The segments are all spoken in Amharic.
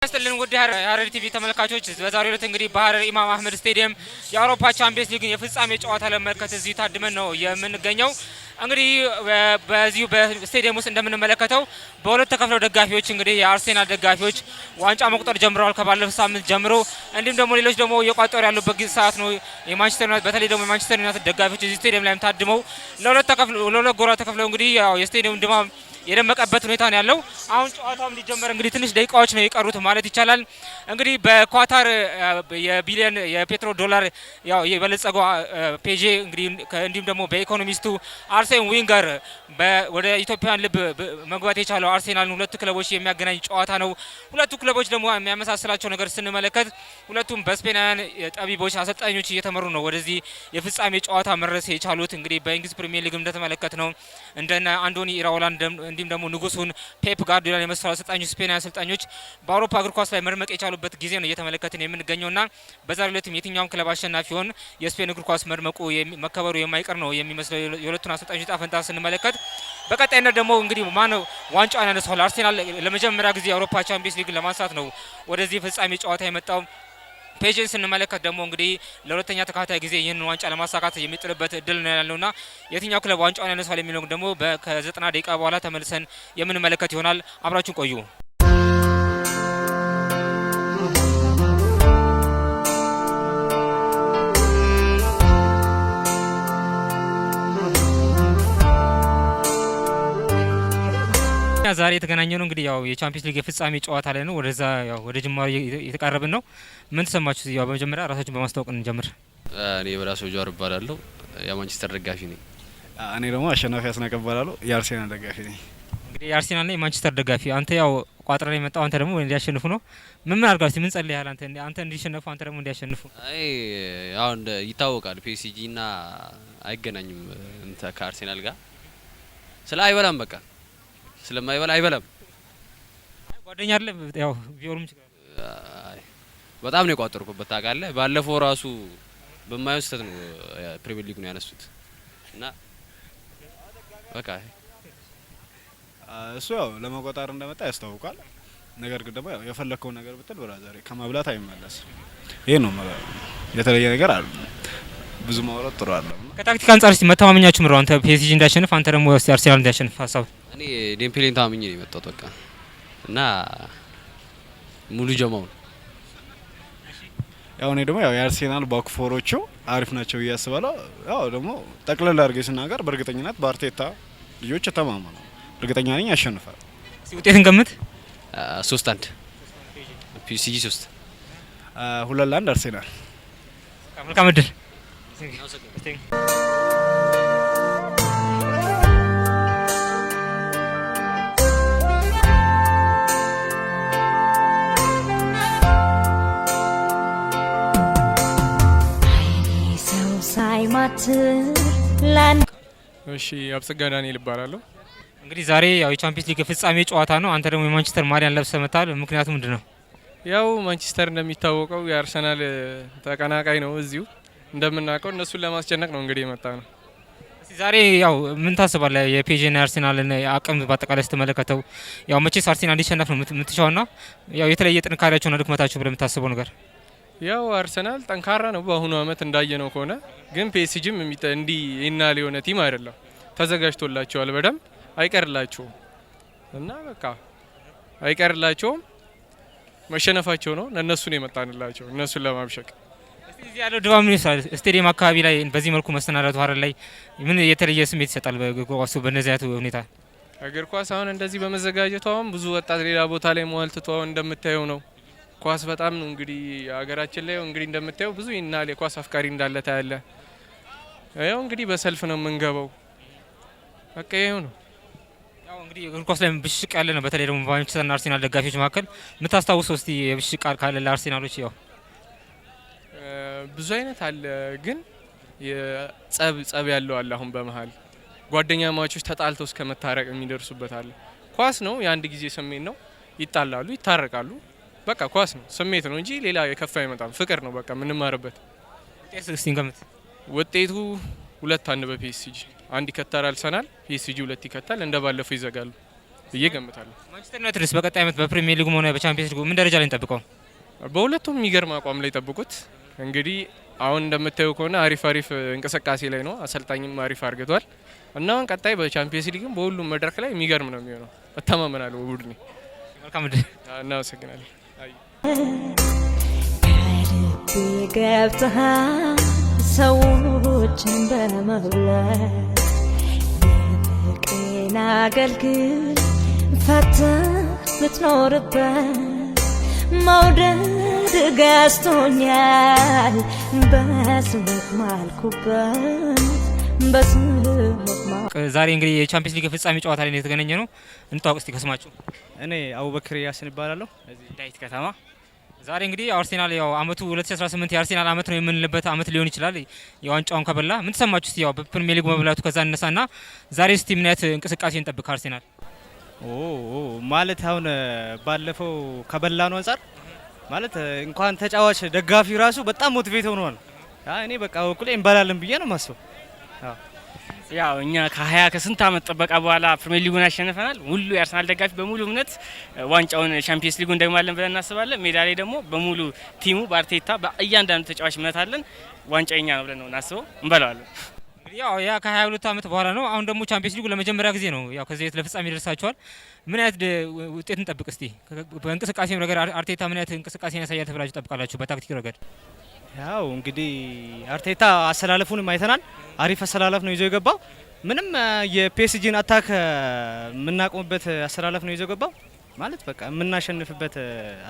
ያስጥልን ውድ ሀረሪ ቲቪ ተመልካቾች በዛሬው ዕለት እንግዲህ በሀረር ኢማም አህመድ ስቴዲየም የአውሮፓ ቻምፒየንስ ሊግ የፍጻሜ ጨዋታ ለመመልከት እዚህ ታድመን ነው የምንገኘው። እንግዲህ በዚሁ በስቴዲየም ውስጥ እንደምንመለከተው በሁለት ተከፍለው ደጋፊዎች እንግዲህ የአርሴናል ደጋፊዎች ዋንጫ መቁጠር ጀምረዋል ከባለፈው ሳምንት ጀምሮ። እንዲሁም ደግሞ ሌሎች ደግሞ እየቋጠሩ ያሉበት ጊዜ ሰዓት ነው። የማንቸስተር ዩናይትድ በተለይ ደግሞ የማንቸስተር ዩናይትድ ደጋፊዎች እዚህ ስቴዲየም ላይም ታድመው ለሁለት ጎራ ተከፍለው እንግዲህ ያው የስቴዲየም ድባብ የደመቀበት ሁኔታ ነው ያለው። አሁን ጨዋታውም ሊጀመር እንግዲህ ትንሽ ደቂቃዎች ነው የቀሩት ማለት ይቻላል። እንግዲህ በኳታር የቢሊዮን የፔትሮ ዶላር ያው የበለጸገው ፔጄ እንግዲህ እንዲሁም ደግሞ በኢኮኖሚስቱ አርሴን ዊንገር ወደ ኢትዮጵያን ልብ መግባት የቻለው አርሴናልን ሁለቱ ክለቦች የሚያገናኝ ጨዋታ ነው። ሁለቱ ክለቦች ደግሞ የሚያመሳስላቸው ነገር ስንመለከት ሁለቱም በስፔናውያን ጠቢቦች አሰልጣኞች እየተመሩ ነው ወደዚህ የፍጻሜ ጨዋታ መድረስ የቻሉት። እንግዲህ በእንግሊዝ ፕሪሚየር ሊግ እንደተመለከት ነው እንደነ አንዶኒ ኢራኦላን እንዲሁም ደግሞ ንጉሱን ፔፕ ጋርዲዮላን የመሰሉ አሰልጣኞች ስፔናውያን አሰልጣኞች በአውሮፓ እግር ኳስ ላይ መድመቅ የቻሉበት ጊዜ ነው እየተመለከትን የምንገኘውና በዛሬው ዕለትም የትኛውም ክለብ አሸናፊ ሆን የስፔን እግር ኳስ መድመቁ መከበሩ የማይቀር ነው የሚመስለው የሁለቱን አሰልጣኞች ዕጣ ፈንታ ስንመለከት። በቀጣይነት ደግሞ እንግዲህ ማን ዋንጫውን ያነሳው? አርሴናል ለመጀመሪያ ጊዜ የአውሮፓ ቻምፒየንስ ሊግ ለማንሳት ነው ወደዚህ ፍጻሜ ጨዋታ የመጣው። ፔጅን ስንመለከት ደግሞ እንግዲህ ለሁለተኛ ተከታታይ ጊዜ ይህንን ዋንጫ ለማሳካት የሚጥልበት እድል ነው ያለውና የትኛው ክለብ ዋንጫውን ያነሳል የሚለው ደግሞ ከ90 ደቂቃ በኋላ ተመልሰን የምንመለከት ይሆናል። አብራችሁን ቆዩ። ዛሬ የተገናኘ ነው እንግዲህ ያው የቻምፒየንስ ሊግ የፍጻሜ ጨዋታ ላይ ነው። ወደዛ ያው ወደ ጅማሬ የተቃረብን ነው። ምን ተሰማችሁ? ያው በመጀመሪያ ራሳችሁን በማስተዋወቅ እንጀምር። እኔ በራሱ ጆር እባላለሁ፣ የማንቸስተር ደጋፊ ነኝ። እኔ ደግሞ አሸናፊ አስናቀ እባላለሁ፣ የአርሴናል ደጋፊ ነኝ። እንግዲህ የአርሴናልና የማንቸስተር ደጋፊ አንተ ያው ቋጥረን የመጣው አንተ ደግሞ እንዲያሸንፉ ነው። ምን አድርጋችሁ ምን ጸልያል? አንተ እንዲሸነፉ አንተ ደግሞ እንዲያሸንፉ። አይ ያው ይታወቃል ፒኤስጂና አይገናኝም ከአርሴናል ጋር ስለ አይበላም በቃ ስለማይበላ አይበላም። ጓደኛ አይደለም ያው ቢሆንም ይችላል። በጣም ነው የቋጠርኩበት ታውቃለህ። ባለፈው ራሱ በማይሆን ስህተት ነው ፕሪሚየር ሊግ ነው ያነሱት እና በቃ እሱ ያው ለመቆጣር እንደመጣ ያስታውቃል። ነገር ግን ደግሞ ያው የፈለከው ነገር ብትል ብራዘር ከመብላት አይመለስ። ይሄ ነው የተለየ ነገር አለ። ብዙ ማውራት ጥሩ አይደለም። ከታክቲክ አንጻር እስቲ መተማመኛችሁ ምራው አንተ ፒኤስጂ እንዲያሸንፍ አንተ ደግሞ አርሴናል እንዲያሸንፍ ሀሳብ። እኔ ዴምፔሌን ታምኜ ነው የመጣሁት በቃ እና ሙሉ ጀማው ያው እኔ ደግሞ ያው የአርሴናል ባክፎሮቹ አሪፍ ናቸው ብዬ አስባለሁ። ያው ደግሞ ጠቅለል አድርጌ ስናገር በእርግጠኝነት በአርቴታ ልጆች ተማመኑ እርግጠኛ ነኝ ያሸንፋል። እስቲ ውጤትን ገምት። 3-1 ፒኤስጂ 3 2-1 አርሴናል። መልካም እድል። እሺ አብጸጋ ዳንኤል እባላለሁ። እንግዲህ ዛሬ ያው የቻምፒየንስ ሊግ ፍጻሜ ጨዋታ ነው። አንተ ደግሞ የማንቸስተር ማሊያን ለብሰህ መጥተሃል። ምክንያቱ ምንድን ነው? ያው ማንቸስተር እንደሚታወቀው የአርሰናል ተቀናቃይ ነው። እዚሁ እንደምናውቀው እነሱን ለማስጨነቅ ነው እንግዲህ የመጣ ነው። ዛሬ ያው ምን ታስባለህ? የፔጄና የአርሴናልን አቅም በአጠቃላይ ስትመለከተው ያው መቼስ አርሴናል እንዲሸነፍ ነው የምትሻውና ያው የተለየ ጥንካሬያቸውና ድክመታቸው ብለህ የምታስበው ነገር? ያው አርሰናል ጠንካራ ነው በአሁኑ አመት እንዳየነው ከሆነ ግን ፒኤስጂም እንዲህ ይናል የሆነ ቲም አይደለም። ተዘጋጅቶላቸዋል በደንብ አይቀርላቸውም እና በቃ አይቀርላቸውም። መሸነፋቸው ነው እነሱን የመጣንላቸው እነሱን ለማብሸቅ። እዚህ ያለው ድባብ ምን ይመስላል? ስቴዲየም አካባቢ ላይ በዚህ መልኩ መሰናዳቱ ሀረር ላይ ምን የተለየ ስሜት ይሰጣል? በእግር ኳሱ በእነዚህ አይነት ሁኔታ እግር ኳስ አሁን እንደዚህ በመዘጋጀቱ አሁን ብዙ ወጣት ሌላ ቦታ ላይ መዋል ትቶ እንደምታየው ነው። ኳስ በጣም ነው እንግዲህ ሀገራችን ላይ እንግዲህ እንደምታየው ብዙ ይናል የኳስ አፍቃሪ እንዳለ ታያለ። ያው እንግዲህ በሰልፍ ነው የምንገባው። በቃ ይሄው ነው። ያው እንግዲህ እግር ኳስ ላይ ብሽቅ ያለ ነው። በተለይ ደግሞ በማንቸስተርና አርሴናል ደጋፊዎች መካከል የምታስታውሰው እስቲ የብሽቅ ቃል ካለ ለአርሴናሎች? ያው ብዙ አይነት አለ ግን ጸብ ያለው አለ። አሁን በመሀል ጓደኛ ማቾች ተጣልተው እስከ መታረቅ የሚደርሱበት አለ። ኳስ ነው የአንድ ጊዜ ስሜት ነው። ይጣላሉ፣ ይታረቃሉ። በቃ ኳስ ነው ስሜት ነው እንጂ ሌላ የከፋ አይመጣም። ፍቅር ነው በቃ የምንማርበት። ውጤቱ 2-1 በፒኤስጂ 1 ይከታል አርሰናል፣ ፒኤስጂ 2 ይከታል። እንደባለፈው ይዘጋሉ። ብዬ ገምታለሁ። ማንቸስተር ዩናይትድስ በቀጣይ ዓመት በፕሪሚየር ሊጉም ሆነ በቻምፒየንስ ሊጉ ምን ደረጃ ላይ እንጠብቀው? በሁለቱም የሚገርም አቋም ላይ ጠብቁት። እንግዲህ አሁን እንደምታየው ከሆነ አሪፍ እንቅስቃሴ ላይ ነው። አሰልጣኝም አሪፍ አርግቷል እና አሁን ቀጣይ በቻምፒየንስ ሊግም በሁሉም መድረክ ላይ የሚገርም ነው የሚሆነው። እተማመናለሁ ቡድኔ። መልካም እድል። እናመሰግናለን። ከልቤ ገብተሃል ሰዎችን በመብላት የፍቅሬን አገልግል ፈተህ ብትኖርበት መውደድ ገዝቶኛል በስሜት ማልኩበት ዛሬ እንግዲህ የቻምፒየንስ ሊግ ፍጻሜ ጨዋታ ላይ የተገናኘ ነው። እንታወቅ እስቲ ከስማችሁ። እኔ አቡበክር ያስን ይባላለሁ እዚህ ዳዊት ከተማ። ዛሬ እንግዲህ አርሴናል ያው አመቱ 2018 የአርሴናል አመት ነው የምንልበት አመት ሊሆን ይችላል። የዋንጫውን ከበላ ምን ተሰማችሁ እስቲ? ያው በፕሪሚየር ሊግ መብላቱ ከዛ እነሳና ዛሬ እስቲ ምን አይነት እንቅስቃሴ እንጠብቅ አርሴናል? ማለት አሁን ባለፈው ከበላ ነው አንጻር ማለት እንኳን ተጫዋች ደጋፊ ራሱ በጣም ሞቲቬት ሆኗል። እኔ በቃ በኩል እንበላለን ብዬ ነው ማስበው። ያው እኛ ከ20 ከስንት አመት ጥበቃ በኋላ ፕሪሚየር ሊጉን አሸንፈናል። ሁሉ የአርሰናል ደጋፊ በሙሉ እምነት ዋንጫውን ቻምፒየንስ ሊጉን እንደግማለን ብለን እናስባለን። ሜዳ ላይ ደግሞ በሙሉ ቲሙ በአርቴታ በእያንዳንዱ ተጫዋች እምነት አለን። ዋንጫው የኛ ነው ብለን ነው እናስበው፣ እንበላዋለን። ያው ያ ከ22 አመት በኋላ ነው። አሁን ደግሞ ቻምፒየንስ ሊጉ ለመጀመሪያ ጊዜ ነው። ያው ከዚህ ለፍጻሜ ደርሳችኋል። ምን አይነት ውጤት እንጠብቅ እስቲ? በእንቅስቃሴ ረገድ አርቴታ ምን አይነት እንቅስቃሴ ያሳያል ተብላችሁ ጠብቃላችሁ? በታክቲክ ረገድ ያው እንግዲህ አርቴታ አሰላለፉንም አይተናል። አሪፍ አሰላለፍ ነው ይዞ የገባው። ምንም የፒኤስጂን አታክ የምናቆምበት አሰላለፍ ነው ይዞ የገባው። ማለት በቃ የምናሸንፍበት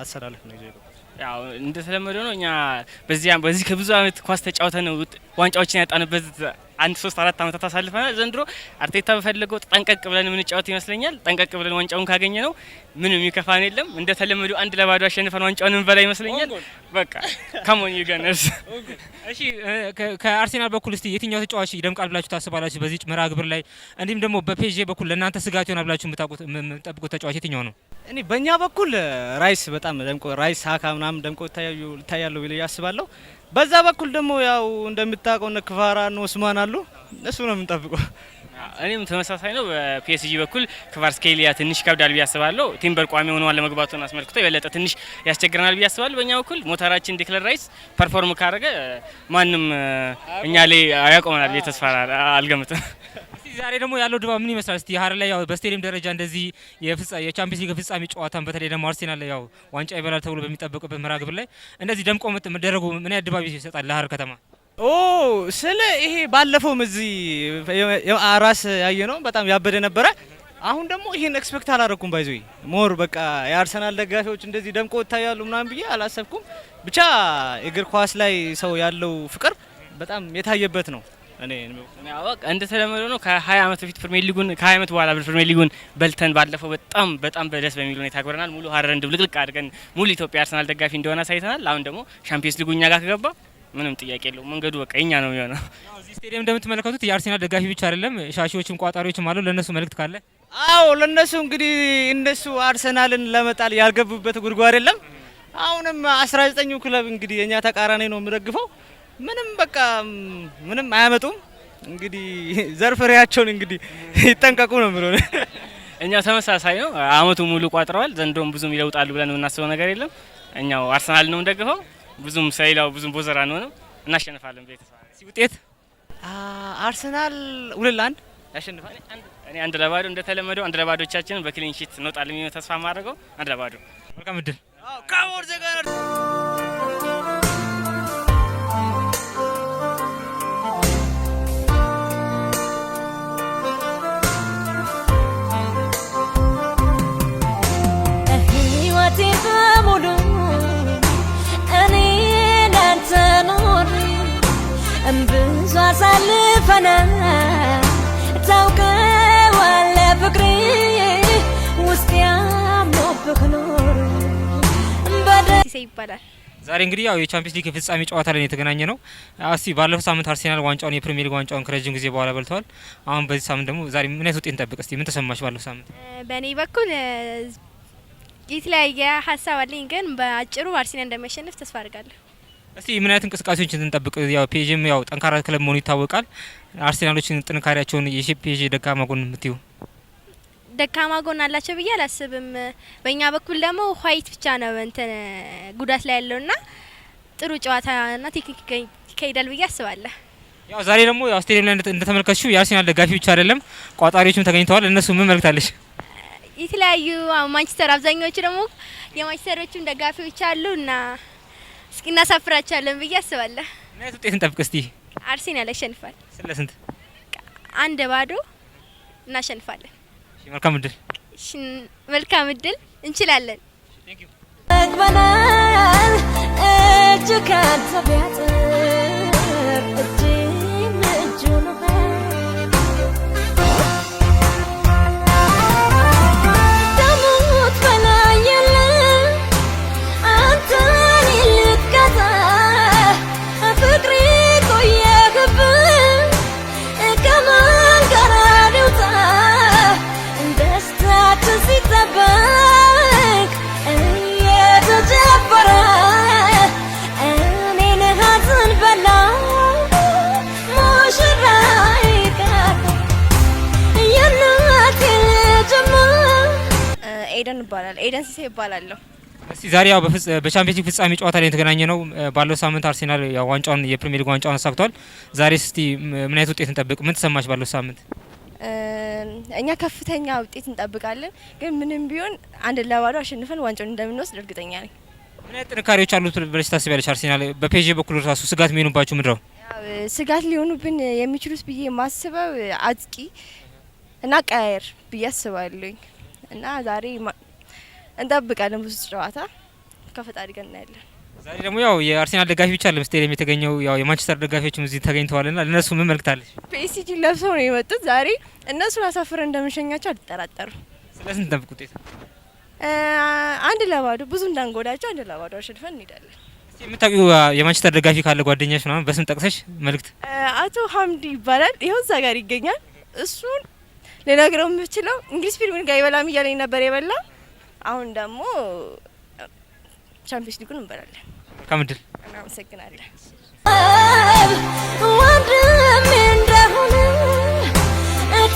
አሰላለፍ ነው ይዞ የገባው። ያው እንደተለመደው ነው። እኛ በዚህ ከብዙ አመት ኳስ ተጫውተን ዋንጫዎችን ያጣንበት 1-3-4 አመታት አሳልፈናል። ዘንድሮ አርቴታ በፈለገው ጠንቀቅ ብለን የምንጫወት ይመስለኛል። ጠንቀቅ ብለን ዋንጫውን ካገኘ ነው ምንም የሚከፋን የለም። እንደተለመደው 1-0 አሸንፈን ዋንጫውን እንበላ ይመስለኛል። በቃ ካሞን ዩጋነርስ። እሺ ከአርሴናል በኩል እስቲ የትኛው ተጫዋች ይደምቃል ብላችሁ ታስባላችሁ በዚህ መርሃ ግብር ላይ? እንዲሁም ደግሞ በፔጄ በኩል ለእናንተ ስጋት ይሆናል ብላችሁ የምትጠብቁት ተጫዋች የትኛው ነው? እኔ በእኛ በኩል ራይስ በጣም ደምቆ ራይስ ሳካ ምናምን ደምቆ ይታያሉ ብዬ ያስባለሁ። በዛ በኩል ደግሞ ያው እንደምታውቀው እነ ክቫራ እነ ኦስማን አሉ። እሱ ነው የምንጠብቀው። እኔም ተመሳሳይ ነው። በፒኤስጂ በኩል ክቫራትስኬሊያ ትንሽ ከብዳል ብዬ አስባለሁ። ቲምበር ቋሚ ሆኗል ለመግባቱን አስመልክቶ የበለጠ ትንሽ ያስቸግረናል ብዬ አስባለሁ። በእኛ በኩል ሞተራችን ዲክለር ራይስ ፐርፎርም ካረገ ማንም እኛ ላይ ያቆመናል ብዬ ተስፋ አልገምትም። ዛሬ ደግሞ ያለው ድባብ ምን ይመስላል? እስቲ ሀረር ላይ ያው በስቴዲየም ደረጃ እንደዚህ የቻምፒየንስ ሊግ ፍጻሜ ጨዋታን በተለይ ደግሞ አርሴናል ላይ ያው ዋንጫ ይበላል ተብሎ በሚጠበቅበት መርሃ ግብር ላይ እንደዚህ ደምቆ መደረጉ ምን ያህል ድባብ ይሰጣል ለሀረር ከተማ? ስለ ይሄ ባለፈውም እዚህ ራስ ያየ ነው በጣም ያበደ ነበረ። አሁን ደግሞ ይሄን ኤክስፔክት አላረኩም። ባይዞ ሞር በቃ የአርሰናል ደጋፊዎች እንደዚህ ደምቆ ይታያሉ ምናምን ብዬ አላሰብኩም። ብቻ እግር ኳስ ላይ ሰው ያለው ፍቅር በጣም የታየበት ነው። እኔ እንደተለመደው ነው። ከ20 አመት በፊት ፕሪሚየር ሊጉን ከ20 አመት በኋላ ፕሪሚየር ሊጉን በልተን ባለፈው በጣም በደስ በሚል ሁኔታ አክብረናል። ሙሉ ሀረርን ድብልቅልቅ አድርገን ሙሉ ኢትዮጵያ አርሰናል ደጋፊ እንደሆነ አሳይተናል። አሁን ደግሞ ቻምፒየንስ ሊጉ እኛ ጋር ከገባ ምንም ጥያቄ የለው መንገዱ በቃ እኛ ነው የሚሆነው። እዚህ ስቴዲየም እንደምትመለከቱት የአርሰናል ደጋፊ ብቻ አይደለም ሻሺዎችም ቋጣሪዎችም አሉ። ለነሱ መልእክት ካለ? አዎ ለነሱ እንግዲህ እነሱ አርሰናልን ለመጣል ያልገቡበት ጉድጓድ የለም። አሁንም 19ኙ ክለብ እንግዲህ የኛ ተቃራኒ ነው የምደግፈው። ምንም በቃ ምንም አያመጡም። እንግዲህ ዘርፍሬያቸውን እንግዲህ ይጠንቀቁ ነው ምሮነ። እኛ ተመሳሳይ ነው። አመቱ ሙሉ ቋጥረዋል። ዘንድሮም ብዙም ይለውጣሉ ብለን የምናስበው ነገር የለም። እኛው አርሰናል ነው እንደግፈው። ብዙም ሳይላው ብዙም ቦዘራ ነው ነው እናሸንፋለን። ቤተሰብ ውጤት አርሰናል 2-1 ያሸንፋል። እኔ 1-0 እንደተለመደው 1-0ቻችንን በክሊን ሺት እንወጣለን የሚለው ተስፋ ማድረገው 1-0። መልካም እድል። ካሞር ዘጋር ብዙ አሳልፈናል ታውቀዋለህ ፍቅሬ ውስጥ ያሞብህ ኖር በደሴ ይባላል። ዛሬ እንግዲህ ያው የቻምፒየንስ ሊግ ፍጻሜ ጨዋታ ላይ የተገናኘ ነው። እስቲ ባለፈው ሳምንት አርሴናል ዋንጫውን የፕሪሚየር ሊግ ዋንጫውን ከረጅም ጊዜ በኋላ በልተዋል። አሁን በዚህ ሳምንት ደግሞ ዛሬ ምን አይነት ውጤት እንጠብቅ? እስቲ ምን ተሰማሽ ባለፈው ሳምንት? በእኔ በኩል የተለያየ ሀሳብ አለኝ፣ ግን በአጭሩ አርሴናል እንደሚያሸንፍ ተስፋ አድርጋለሁ። እስቲ ምን አይነት እንቅስቃሴዎችን እንጠብቅ? ያው ፔጅም ያው ጠንካራ ክለብ መሆኑ ይታወቃል። አርሴናሎችን ጥንካሬያቸውን የፔጅ ደካማ ጎን የምትዩ? ደካማ ጎን አላቸው ብዬ አላስብም። በእኛ በኩል ደግሞ ዋይት ብቻ ነው እንትን ጉዳት ላይ ያለውና ጥሩ ጨዋታና ቴክኒክ ይካሄዳል ብዬ አስባለሁ። ያው ዛሬ ደግሞ ያው ስቴዲየም ላይ እንደተመለከትሽው የአርሰናል ደጋፊ ብቻ አይደለም ቋጣሪዎችም ተገኝተዋል። እነሱ ምን መልእክታለሽ? የተለያዩ ማንቸስተር አብዛኛዎቹ ደግሞ የማንቸስተሮችም ደጋፊዎች አሉ እና እስኪ እናሳፍራቸዋለን ብዬ አስባለሁ። ምን አይነት ውጤት እንጠብቅ እስቲ? አርሰናል ያሸንፋል። ስለስንት? 1-0 እናሸንፋለን። እሺ መልካም እድል። እሺ መልካም እድል። እንችላለን። መግበናል እጅ ካንተ ቢያጥር እጅ እጁ ነው ደሙት በላይ የለ አንተን ልትቀጣ ፍቅሪ ቆየህብን ከማን ጋር ልውጣ ደስታችን ሲጠበቅ እየተጀበረ እኔን ሀዘን በላ ሙሽራዬ ቀረ የእናቴ ልጅማ። ኤደን ይባላል። ኤደን ሲሴ ይባላለሁ። እስቲ ዛሬ ያው በቻምፒየንስ ሊግ ፍጻሜ ጨዋታ ላይ የተገናኘ ነው። ባለው ሳምንት አርሰናል ያው ዋንጫውን የፕሪሚየር ሊግ ዋንጫውን አሳክቷል። ዛሬ እስቲ ምን አይነት ውጤት እንጠብቅ? ምን ተሰማሽ ባለው ሳምንት? እኛ ከፍተኛ ውጤት እንጠብቃለን፣ ግን ምንም ቢሆን 1-0 አሸንፈን ዋንጫውን እንደምንወስድ እርግጠኛ ነኝ። ምን አይነት ጥንካሬዎች አሉት ብለሽ ታስቢያለሽ? አርሰናል በፔዥ በኩል ራሱ ስጋት የሚሆኑባችሁ ምንድነው? ስጋት ሊሆኑብን የሚችሉት ብዬ ማስበው አጥቂ እና ቀያየር ብዬ አስባለሁኝ እና ዛሬ እንጠብቃለን ብዙ ጨዋታ ከፈጣሪ ጋር እናያለን። ዛሬ ደግሞ ያው የአርሰናል ደጋፊ ብቻ አይደለም ስቴዲየም የተገኘው፣ ያው የማንቸስተር ደጋፊዎችም እዚህ ተገኝተዋልና ለነሱ ምን መልእክት አለሽ? ፒኤስጂ ለብሰው ነው የመጡት። ዛሬ እነሱን አሳፍረን እንደምንሸኛቸው አልጠራጠሩም። ስለስንት እንጠብቅ ውጤት? 1-0 ብዙ እንዳንጎዳቸው 1-0 አሸንፈን እንሄዳለን። እስቲ የምታውቂው የማንቸስተር ደጋፊ ካለ ጓደኛሽ ምናምን በስም ጠቅሰሽ መልእክት? አቶ ሀምዲ ይባላል። ይኸው እዛ ጋር ይገኛል። እሱን ልነግረው የምችለው እንግሊዝ ፕሪሚየር ጋር ይበላም እያለኝ ነበር የበላ። አሁን ደግሞ ቻምፒየንስ ሊጉን እንበላለን። መልካም እድል። እናመሰግናለን። ወንድሜ እንደሆነ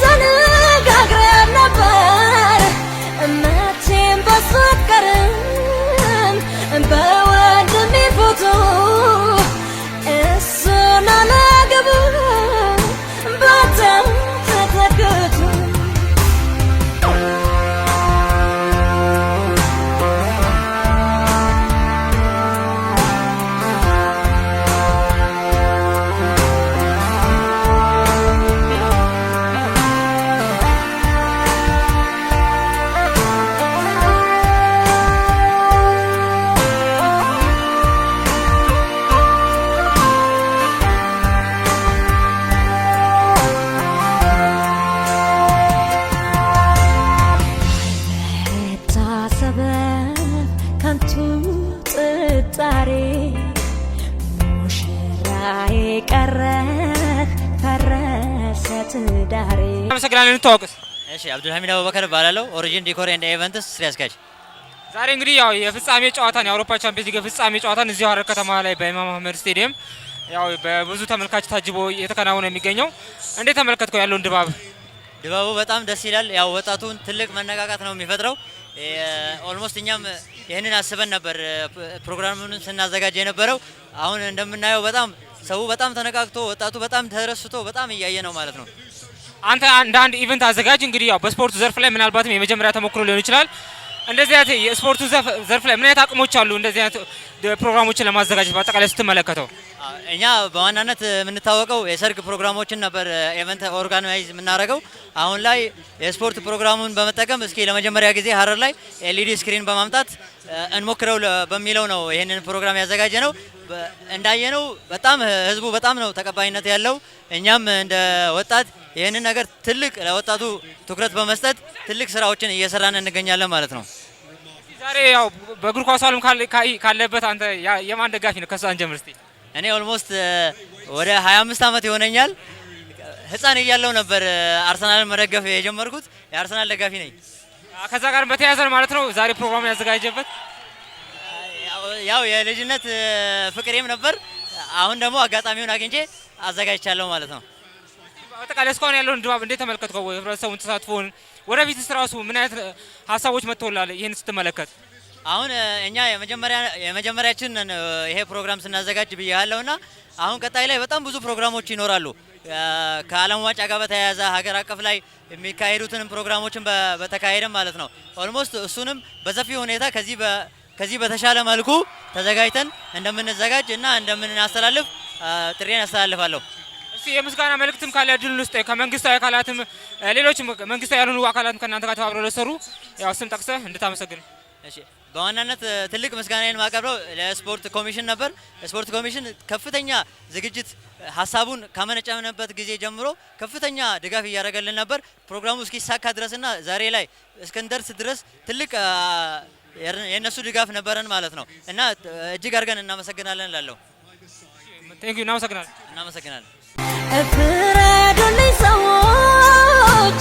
ተነጋግረን ነበር መቼም በሱ አትቀርም በወንድሜ ፎቶ እሱን አላገባም በጣም ተተክቶ አመሰግናለን። እንተዋወቅስ? እሺ አብዱልሐሚድ አቡበከር እባላለሁ። ኦሪጂን ዲኮር ኤንድ ኢቨንትስ ስራ አስኪያጅ። ዛሬ እንግዲህ ያው የፍጻሜ ጨዋታን የአውሮፓ ቻምፒየንስ ሊግ ፍጻሜ ጨዋታን እዚሁ ሀረር ከተማ ላይ በኢማም አህመድ ስቴዲየም ያው በብዙ ተመልካች ታጅቦ እየተከናወነ የሚገኘው እንዴት ተመልከትከው ያለውን ድባብ? ድባቡ በጣም ደስ ይላል። ያው ወጣቱን ትልቅ መነቃቃት ነው የሚፈጥረው። ኦልሞስት እኛም ይህንን አስበን ነበር ፕሮግራሙን ስናዘጋጅ የነበረው። አሁን እንደምናየው በጣም ሰው በጣም ተነቃቅቶ ወጣቱ በጣም ተረስቶ በጣም እያየ ነው ማለት ነው። አንተ እንደ አንድ ኢቨንት አዘጋጅ እንግዲህ ያው በስፖርቱ ዘርፍ ላይ ምናልባትም የመጀመሪያ ተሞክሮ ሊሆን ይችላል። እንደዚህ አይነት የስፖርቱ ዘርፍ ላይ ምን አይነት አቅሞች አሉ እንደዚህ አይነት ፕሮግራሞችን ለማዘጋጀት በአጠቃላይ ስትመለከተው? እኛ በዋናነት የምንታወቀው የሰርግ ፕሮግራሞችን ነበር ኢቨንት ኦርጋናይዝ የምናደርገው። አሁን ላይ የስፖርት ፕሮግራሙን በመጠቀም እስኪ ለመጀመሪያ ጊዜ ሀረር ላይ ኤልኢዲ ስክሪን በማምጣት እንሞክረው በሚለው ነው ይህንን ፕሮግራም ያዘጋጀ ነው። እንዳየነው በጣም ህዝቡ በጣም ነው ተቀባይነት ያለው። እኛም እንደ ወጣት ይህንን ነገር ትልቅ ለወጣቱ ትኩረት በመስጠት ትልቅ ስራዎችን እየሰራን እንገኛለን ማለት ነው። ዛሬ ያው በእግር ኳሱ ዓለም ካለበት አንተ የማን ደጋፊ ነው? ከዛ እንጀምር እስቲ። እኔ ኦልሞስት ወደ 25 ዓመት ይሆነኛል። ህፃን እያለሁ ነበር አርሰናልን መደገፍ የጀመርኩት። የአርሰናል ደጋፊ ነኝ። ከዛ ጋር በተያያዘ ማለት ነው ዛሬ ፕሮግራም ያዘጋጀበት ያው የልጅነት ፍቅሬም ነበር። አሁን ደግሞ አጋጣሚውን አግኝቼ አዘጋጅቻለሁ ማለት ነው። አጠቃላይ እስካሁን ያለውን ድባብ እንዴት ተመለከትከው? ህብረተሰቡን ተሳትፎን ወደፊትስ ራሱ ምን አይነት ሀሳቦች መጥተውላል ይህን ስትመለከት? አሁን እኛ የመጀመሪያችን ይሄ ፕሮግራም ስናዘጋጅ ብያለሁና አሁን ቀጣይ ላይ በጣም ብዙ ፕሮግራሞች ይኖራሉ። ከዓለም ዋንጫ ጋር በተያያዘ ሀገር አቀፍ ላይ የሚካሄዱትንም ፕሮግራሞችን በተካሄደ ማለት ነው። ኦልሞስት እሱንም በሰፊ ሁኔታ ከዚህ በተሻለ መልኩ ተዘጋጅተን እንደምንዘጋጅ እና እንደምናስተላልፍ ጥሬን ያስተላልፋለሁ። እስቲ የምስጋና መልእክትም ካለ ድል ውስጥ ከመንግስታዊ አካላትም ሌሎችም መንግስታዊ ያልሆኑ አካላትም ከእናንተ ጋር ተባብረው ለሰሩ ያው ስም ጠቅሰህ እንድታመሰግን። እሺ በዋናነት ትልቅ ምስጋናዬን ማቀርበው ለስፖርት ኮሚሽን ነበር። ስፖርት ኮሚሽን ከፍተኛ ዝግጅት ሀሳቡን ካመነጨንበት ጊዜ ጀምሮ ከፍተኛ ድጋፍ እያደረገልን ነበር። ፕሮግራሙ እስኪሳካ ድረስና ዛሬ ላይ እስክንደርስ ድረስ ትልቅ የነሱ ድጋፍ ነበረን ማለት ነው እና እጅግ አድርገን እናመሰግናለን እላለሁ። ቴንክ ዩ እናመሰግናለን። እናመሰግናለን። ፍረዱልኝ ሰዎች